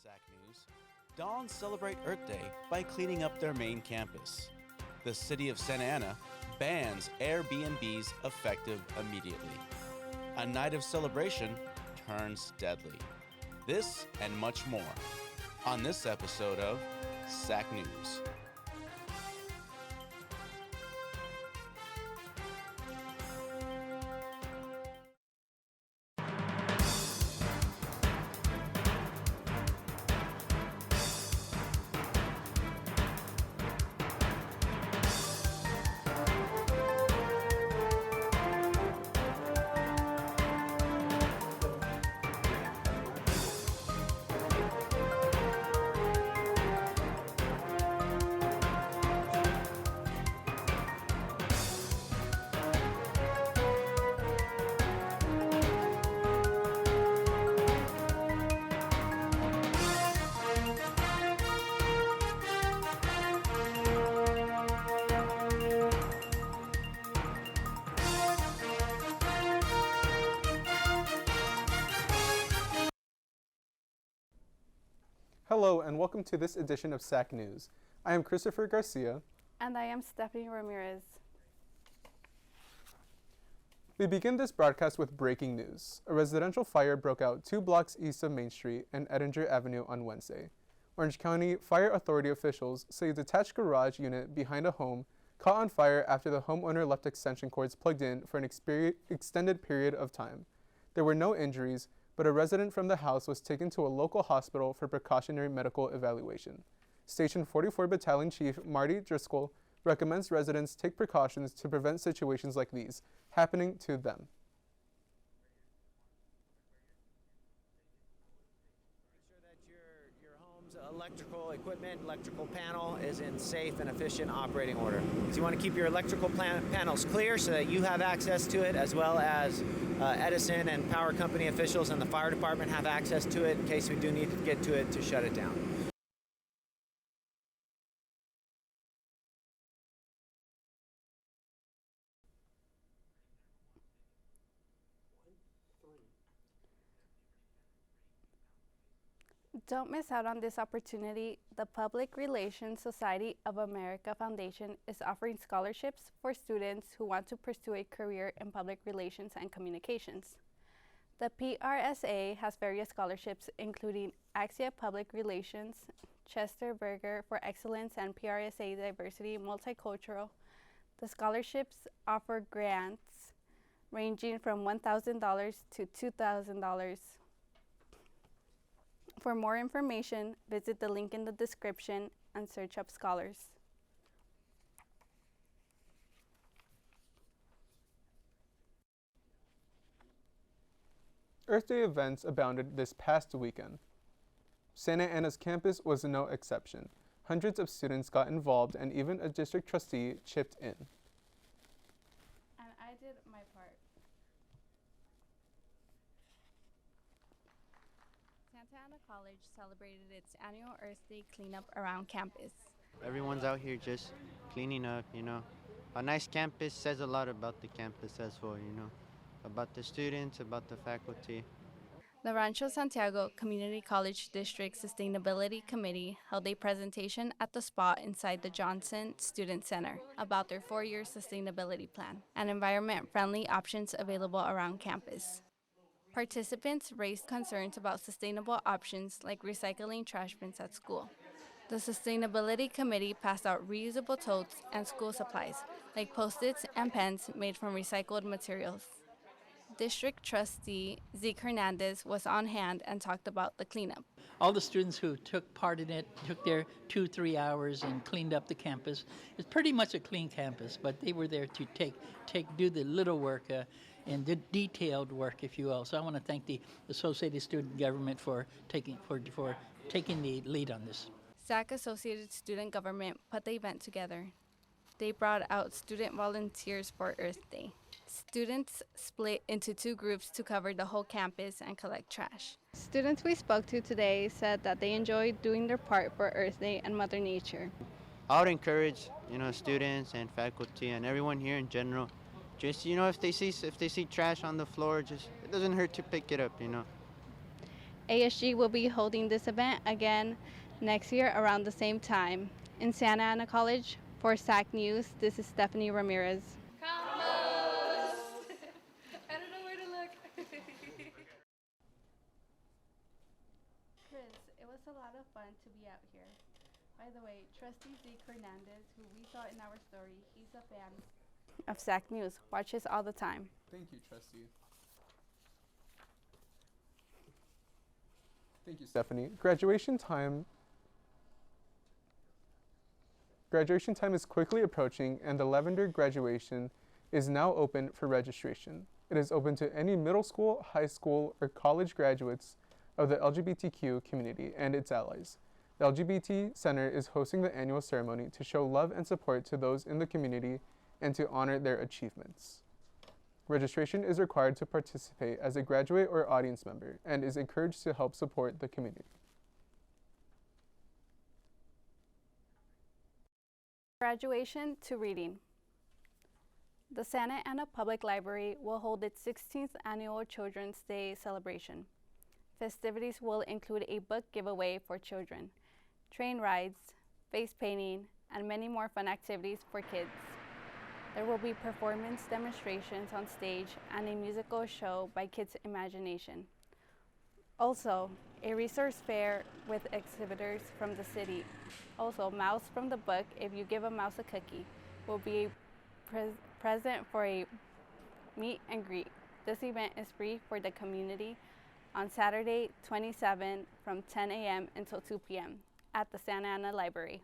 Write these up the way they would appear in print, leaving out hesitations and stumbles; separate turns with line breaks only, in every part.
SAC News, Dons celebrate Earth Day by cleaning up their main campus. The city of Santa Ana bans Airbnbs effective immediately. A night of celebration turns deadly. This and much more on this episode of SAC News.
Hello and welcome to this edition of SAC News. I am Christopher Garcia.
And I am Stephanie Ramirez.
We begin this broadcast with breaking news. A residential fire broke out 2 blocks east of Main Street and Edinger Avenue on Wednesday. Orange County Fire Authority officials say a detached garage unit behind a home caught on fire after the homeowner left extension cords plugged in for an extended period of time. There were no injuries, but a resident from the house was taken to a local hospital for precautionary medical evaluation. Station 44 Battalion Chief Marty Driscoll recommends residents take precautions to prevent situations like these happening to them.
Make sure that your home's electrical equipment, electrical panel is in safe and efficient operating order. So you want to keep your electrical panels clear so that you have access to it, as well as Edison and power company officials and the fire department have access to it in case we do need to get to it to shut it down.
Don't miss out on this opportunity. The Public Relations Society of America Foundation is offering scholarships for students who want to pursue a career in public relations and communications. The PRSA has various scholarships including Axia Public Relations, Chester Berger for Excellence, and PRSA Diversity Multicultural. The scholarships offer grants ranging from $1,000 to $2,000. For more information, visit the link in the description and search up scholars.
Earth Day events abounded this past weekend. Santa Ana's campus was no exception. Hundreds of students got involved and even a district trustee chipped in.
And I did my part. Santa Ana College celebrated its annual Earth Day cleanup around campus.
Everyone's out here just cleaning up, A nice campus says a lot about the campus as well, about the students, about the faculty.
The Rancho Santiago Community College District Sustainability Committee held a presentation at the spot inside the Johnson Student Center about their 4-year sustainability plan and environment-friendly options available around campus. Participants raised concerns about sustainable options like recycling trash bins at school. The Sustainability Committee passed out reusable totes and school supplies, like Post-its and pens made from recycled materials. District Trustee Zeke Hernandez was on hand and talked about the cleanup.
All the students who took part in it took their 2-3 hours and cleaned up the campus. It's pretty much a clean campus, but they were there to do the little work and the detailed work, if you will. So I want to thank the Associated Student Government for taking the lead on this.
SAC Associated Student Government put the event together. They brought out student volunteers for Earth Day. Students split into 2 groups to cover the whole campus and collect trash. Students we spoke to today said that they enjoyed doing their part for Earth Day and Mother Nature.
I would encourage, students and faculty and everyone here in general, just, if they see trash on the floor, it doesn't hurt to pick it up,
ASG will be holding this event again next year around the same time. In Santa Ana College, for SAC News, this is Stephanie Ramirez. Combos! I don't know where to look. Chris, it was a lot of fun to be out here. By the way, Trustee Zeke Hernandez, who we saw in our story, he's a fan of SAC News, watches all the time.
Thank you, Trustee. Thank you, Stephanie. Graduation time is quickly approaching, and the Lavender graduation is now open for registration. It is open to any middle school, high school, or college graduates of the LGBTQ community and its allies. The LGBT Center is hosting the annual ceremony to show love and support to those in the community and to honor their achievements. Registration is required to participate as a graduate or audience member and is encouraged to help support the community.
Graduation to reading. The Santa Ana Public Library will hold its 16th annual Children's Day celebration. Festivities will include a book giveaway for children, train rides, face painting, and many more fun activities for kids. There will be performance demonstrations on stage and a musical show by Kids Imagination. Also, a resource fair with exhibitors from the city. Also, Mouse from the Book, If You Give a Mouse a Cookie, will be present for a meet and greet. This event is free for the community on Saturday, 27 from 10 a.m. until 2 p.m. at the Santa Ana Library.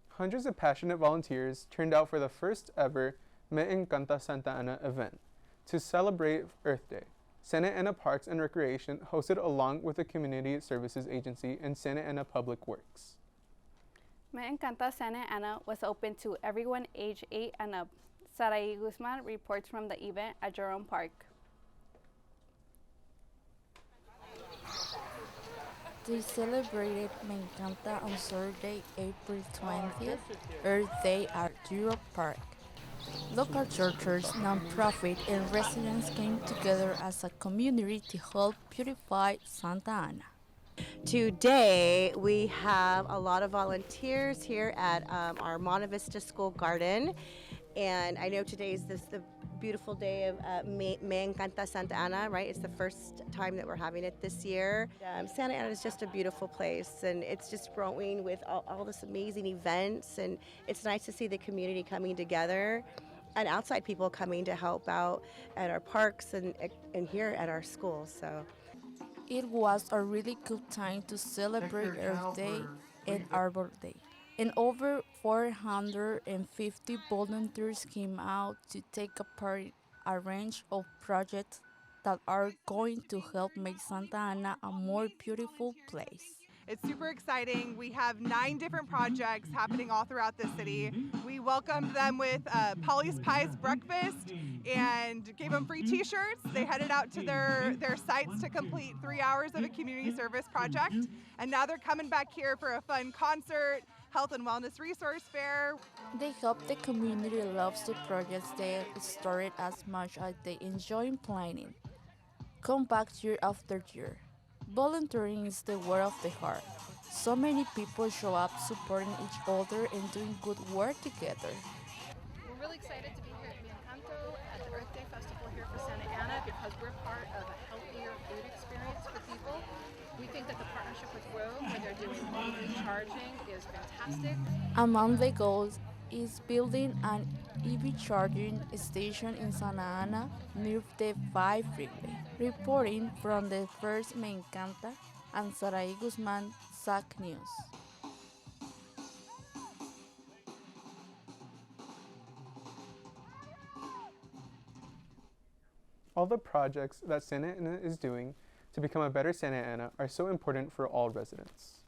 Hundreds of passionate volunteers turned out for the first ever Me Encanta Santa Ana event to celebrate Earth Day. Santa Ana Parks and Recreation hosted along with the Community Services Agency and Santa Ana Public Works.
Me Encanta Santa Ana was open to everyone age 8 and up. Sarai Guzman reports from the event at Jerome Park.
They celebrated Me Encanta on Saturday, April 20th, Earth Day at Jerome Park. Local churches, non-profit, and residents came together as a community to help beautify Santa Ana.
Today, we have a lot of volunteers here at our Monte Vista School Garden. And I know today is the beautiful day of Me Encanta Santa Ana, right? It's the first time that we're having it this year. Santa Ana is just a beautiful place, and it's just growing with all this amazing events, and it's nice to see the community coming together and outside people coming to help out at our parks and here at our schools. So
It was a really good time to celebrate Earth Day and Arbor Day. And over 450 volunteers came out to take part in a range of projects that are going to help make Santa Ana a more beautiful place.
It's super exciting. We have 9 different projects happening all throughout the city. We welcomed them with Polly's Pies breakfast and gave them free t-shirts. They headed out to their sites to complete 3 hours of a community service project. And now they're coming back here for a fun concert, health and wellness resource fair.
They hope the community loves the projects they started as much as they enjoy planning. Come back year after year. Volunteering is the work of the heart. So many people show up supporting each other and doing good work together.
We're really excited to be here at Me Encanto at the Earth Day Festival here for Santa Ana because we're part of a healthier food experience for people. We think that the partnership with Rome, where they're doing home recharging, is fantastic.
Among the goals is building an EV charging station in Santa Ana near the 5 freeway. Reporting from the first Me Encanta and Sarai Guzman, SAC News.
All the projects that Santa Ana is doing to become a better Santa Ana are so important for all residents.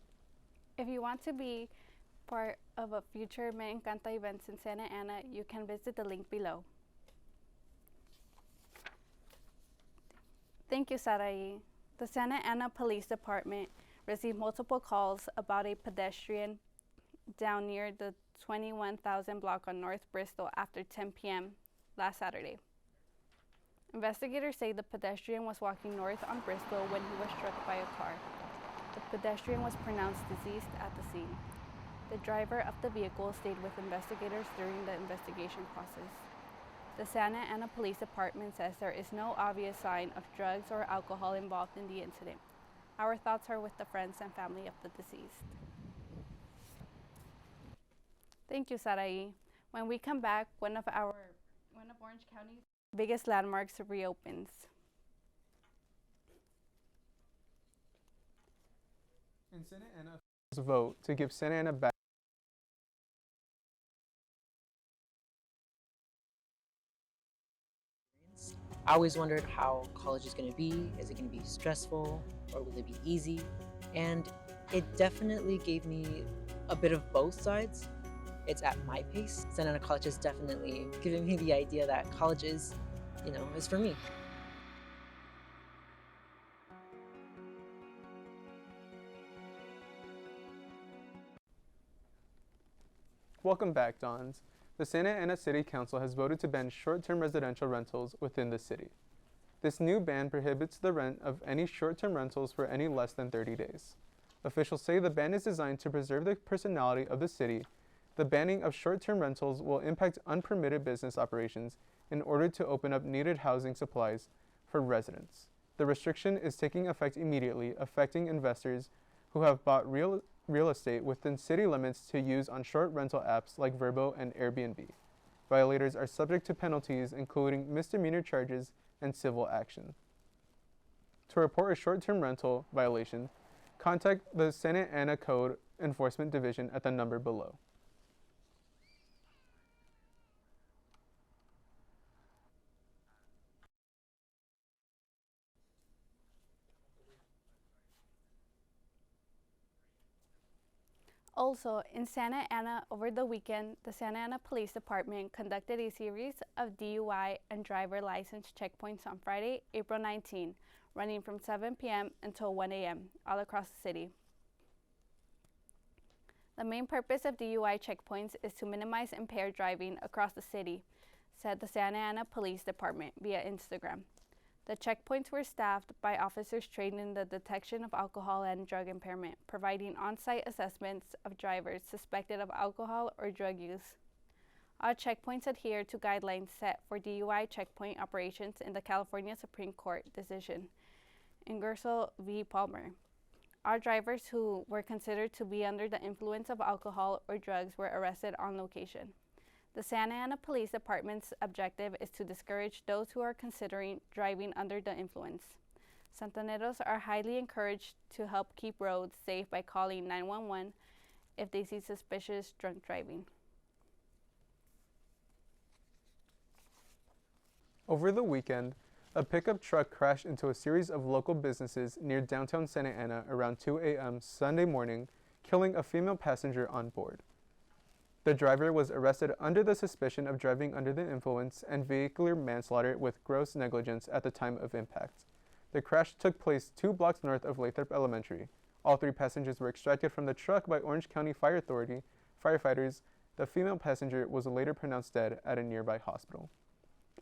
If you want to be part of a future Me Encanta events in Santa Ana, you can visit the link below. Thank you, Sarai. The Santa Ana Police Department received multiple calls about a pedestrian down near the 21,000 block on North Bristol after 10 p.m. last Saturday. Investigators say the pedestrian was walking north on Bristol when he was struck by a car. The pedestrian was pronounced deceased at the scene. The driver of the vehicle stayed with investigators during the investigation process. The Santa Ana Police Department says there is no obvious sign of drugs or alcohol involved in the incident. Our thoughts are with the friends and family of the deceased. Thank you, Sarai. When we come back, one of Orange County's biggest landmarks reopens.
In Santa Ana, vote to give Santa Ana back.
I always wondered how college is going to be. Is it going to be stressful or will it be easy? And it definitely gave me a bit of both sides. It's at my pace. Santa Ana College has definitely given me the idea that college is for me.
Welcome back, Dons. The Santa Ana City Council has voted to ban short-term residential rentals within the city. This new ban prohibits the rent of any short-term rentals for any less than 30 days. Officials say the ban is designed to preserve the personality of the city. The banning of short-term rentals will impact unpermitted business operations in order to open up needed housing supplies for residents. The restriction is taking effect immediately, affecting investors who have bought real estate within city limits to use on short rental apps like Vrbo and Airbnb. Violators are subject to penalties, including misdemeanor charges and civil action. To report a short-term rental violation, contact the Santa Ana Code Enforcement Division at the number below.
Also, in Santa Ana over the weekend, the Santa Ana Police Department conducted a series of DUI and driver license checkpoints on Friday, April 19, running from 7 p.m. until 1 a.m. all across the city. The main purpose of DUI checkpoints is to minimize impaired driving across the city, said the Santa Ana Police Department via Instagram. The checkpoints were staffed by officers trained in the detection of alcohol and drug impairment, providing on-site assessments of drivers suspected of alcohol or drug use. All checkpoints adhere to guidelines set for DUI checkpoint operations in the California Supreme Court decision, Ingersoll v. Palmer. All drivers who were considered to be under the influence of alcohol or drugs were arrested on location. The Santa Ana Police Department's objective is to discourage those who are considering driving under the influence. Santaneros are highly encouraged to help keep roads safe by calling 911 if they see suspicious drunk driving.
Over the weekend, a pickup truck crashed into a series of local businesses near downtown Santa Ana around 2 a.m. Sunday morning, killing a female passenger on board. The driver was arrested under the suspicion of driving under the influence and vehicular manslaughter with gross negligence at the time of impact. The crash took place 2 blocks north of Lathrop Elementary. All 3 passengers were extracted from the truck by Orange County Fire Authority firefighters. The female passenger was later pronounced dead at a nearby hospital.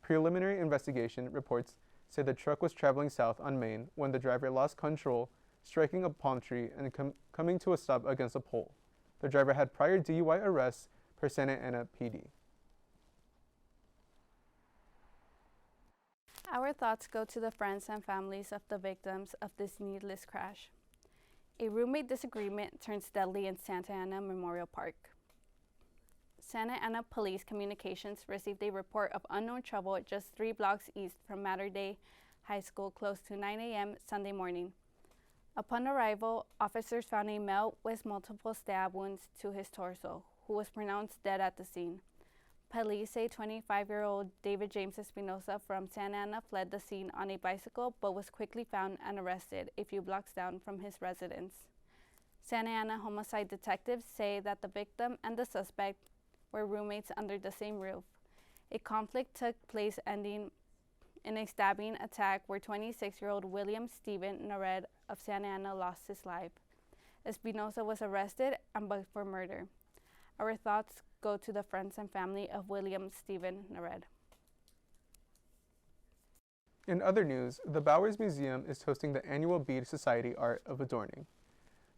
Preliminary investigation reports say the truck was traveling south on Main when the driver lost control, striking a palm tree and coming to a stop against a pole. The driver had prior DUI arrests per Santa Ana PD.
Our thoughts go to the friends and families of the victims of this needless crash. A roommate disagreement turns deadly in Santa Ana Memorial Park. Santa Ana Police Communications received a report of unknown trouble just 3 blocks east from Mater Dei High School close to 9 a.m. Sunday morning. Upon arrival, officers found a male with multiple stab wounds to his torso, who was pronounced dead at the scene. Police say 25-year-old David James Espinosa from Santa Ana fled the scene on a bicycle but was quickly found and arrested a few blocks down from his residence. Santa Ana homicide detectives say that the victim and the suspect were roommates under the same roof. A conflict took place ending in a stabbing attack where 26-year-old William Stephen Nared of Santa Ana lost his life. Espinosa was arrested and booked for murder. Our thoughts go to the friends and family of William Stephen Nared.
In other news, the Bowers Museum is hosting the annual Bead Society Art of Adorning.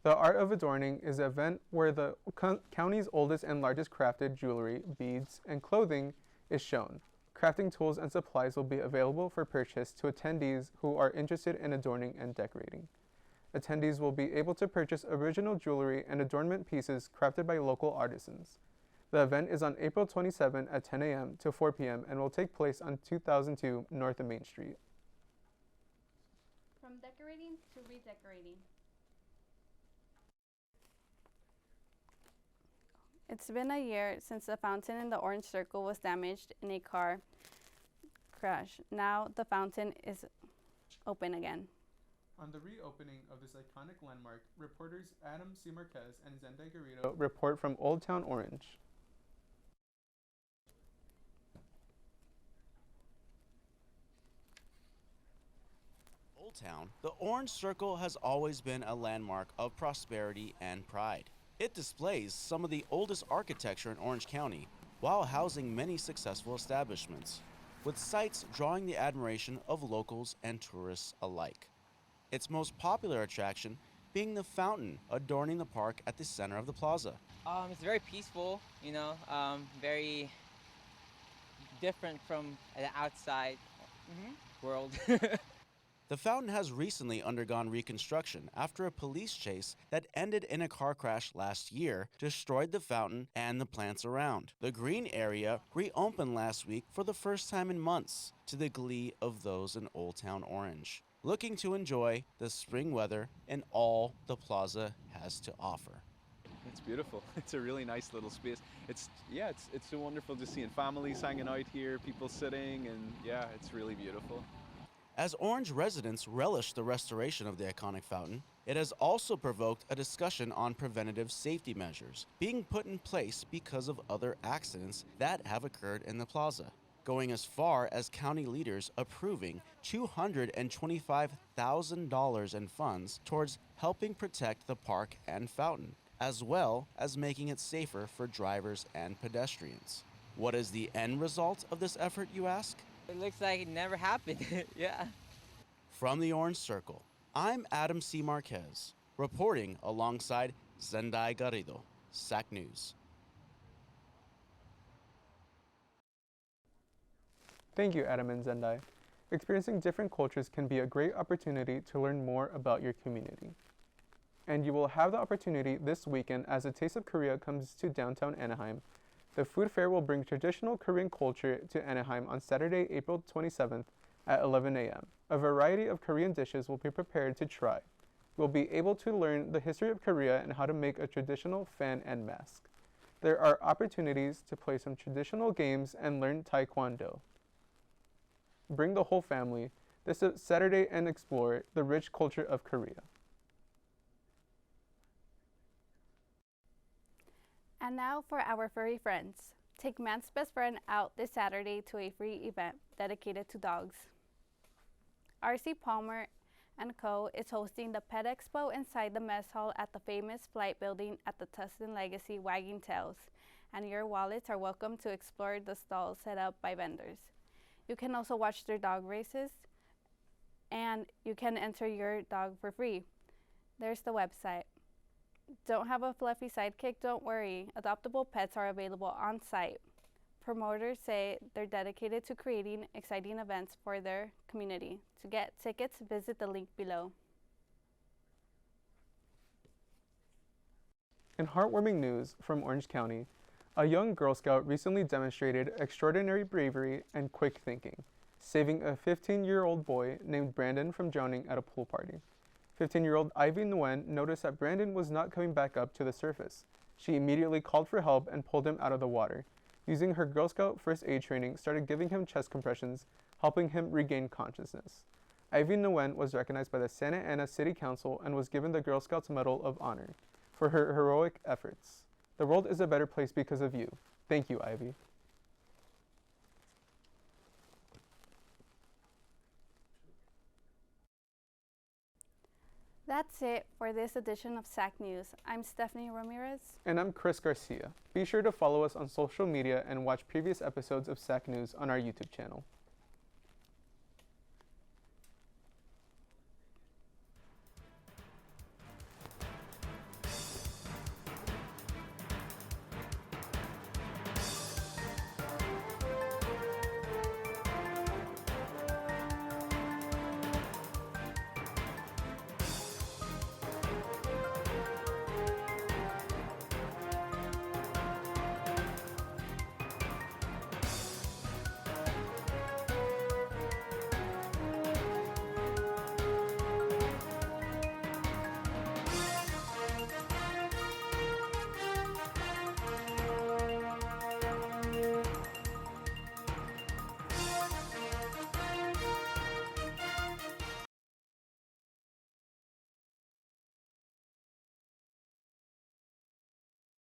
The Art of Adorning is an event where the county's oldest and largest crafted jewelry, beads, and clothing is shown. Crafting tools and supplies will be available for purchase to attendees who are interested in adorning and decorating. Attendees will be able to purchase original jewelry and adornment pieces crafted by local artisans. The event is on April 27 at 10 a.m. to 4 p.m. and will take place on 2002 North of Main Street.
From decorating to redecorating. It's been a year since the fountain in the Orange Circle was damaged in a car crash. Now the fountain is open again.
On the reopening of this iconic landmark, reporters Adam C. Marquez and Zenda Garrido report from Old Town Orange.
Old Town, the Orange Circle has always been a landmark of prosperity and pride. It displays some of the oldest architecture in Orange County while housing many successful establishments, with sites drawing the admiration of locals and tourists alike. Its most popular attraction being the fountain adorning the park at the center of the plaza.
It's very peaceful, very different from the outside world.
The fountain has recently undergone reconstruction after a police chase that ended in a car crash last year destroyed the fountain and the plants around. The green area reopened last week for the first time in months, to the glee of those in Old Town Orange, looking to enjoy the spring weather and all the plaza has to offer.
It's beautiful. It's a really nice little space. It's so wonderful to see, and families hanging out here, people sitting, and yeah, it's really beautiful.
As Orange residents relish the restoration of the iconic fountain, it has also provoked a discussion on preventative safety measures being put in place because of other accidents that have occurred in the plaza, going as far as county leaders approving $225,000 in funds towards helping protect the park and fountain, as well as making it safer for drivers and pedestrians. What is the end result of this effort, you ask?
It looks like it never happened. Yeah.
From the Orange Circle, I'm Adam C. Marquez, reporting alongside Zendai Garrido, SAC News.
Thank you, Adam and Zendai. Experiencing different cultures can be a great opportunity to learn more about your community. And you will have the opportunity this weekend as the Taste of Korea comes to downtown Anaheim. The food fair will bring traditional Korean culture to Anaheim on Saturday, April 27th at 11 a.m. A variety of Korean dishes will be prepared to try. You'll be able to learn the history of Korea and how to make a traditional fan and mask. There are opportunities to play some traditional games and learn Taekwondo. Bring the whole family this Saturday and explore the rich culture of Korea.
And now for our furry friends. Take Man's Best Friend out this Saturday to a free event dedicated to dogs. R.C. Palmer & Co. is hosting the Pet Expo inside the mess hall at the famous Flight Building at the Tustin Legacy Wagging Tails, and your wallets are welcome to explore the stalls set up by vendors. You can also watch their dog races, and you can enter your dog for free. There's the website. Don't have a fluffy sidekick? Don't worry. Adoptable pets are available on site. Promoters say they're dedicated to creating exciting events for their community. To get tickets, visit the link below.
In heartwarming news from Orange County, a young Girl Scout recently demonstrated extraordinary bravery and quick thinking, saving a 15-year-old boy named Brandon from drowning at a pool party. 15-year-old Ivy Nguyen noticed that Brandon was not coming back up to the surface. She immediately called for help and pulled him out of the water. Using her Girl Scout first aid training, started giving him chest compressions, helping him regain consciousness. Ivy Nguyen was recognized by the Santa Ana City Council and was given the Girl Scouts Medal of Honor for her heroic efforts. The world is a better place because of you. Thank you, Ivy.
That's it for this edition of SAC News. I'm Stephanie Ramirez.
And I'm Chris Garcia. Be sure to follow us on social media and watch previous episodes of SAC News on our YouTube channel.